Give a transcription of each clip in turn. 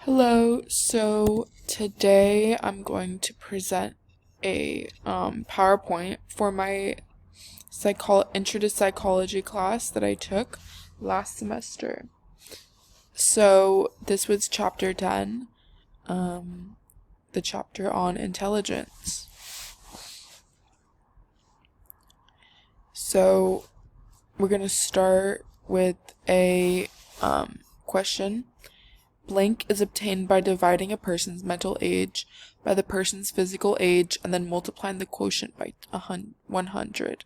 Hello, so today I'm going to present a PowerPoint for my Intro to Psychology class that I took last semester. So this was chapter 10, the chapter on intelligence. So we're going to start with a question. Blank is obtained by dividing a person's mental age by the person's physical age and then multiplying the quotient by 100.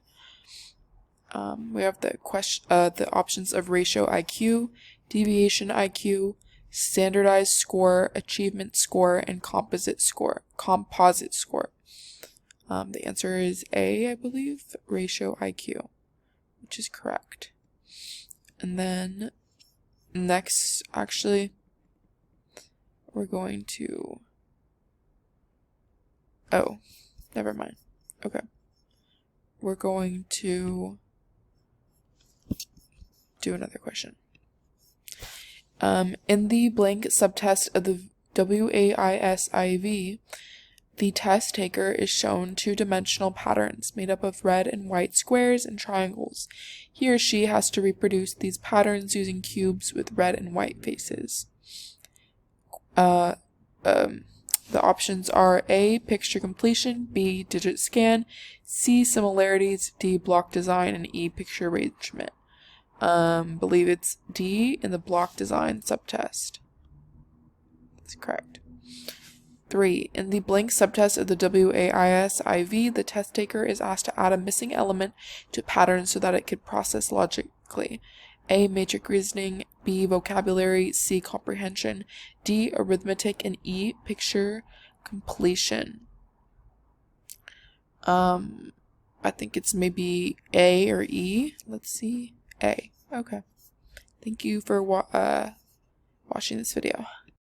We have the options of ratio IQ, deviation IQ, standardized score, achievement score, and composite score. The answer is A, I believe, ratio IQ, which is correct. And then next, we're going to... Oh, never mind. Okay. We're going to do another question. In the blank subtest of the WAISIV, the test taker is shown two-dimensional patterns made up of red and white squares and triangles. He or she has to reproduce these patterns using cubes with red and white faces. The options are A, picture completion, B, digit scan, C, similarities, D, block design, and E, picture arrangement. Believe it's D in the block design subtest. That's correct. 3. In the blank subtest of the WAISIV, the test taker is asked to add a missing element to a pattern so that it could process logically. A, matrix reasoning, B, vocabulary, C, comprehension, D, arithmetic, and E, picture completion. I think it's maybe A or E. Let's see. A. Okay. Thank you for watching this video.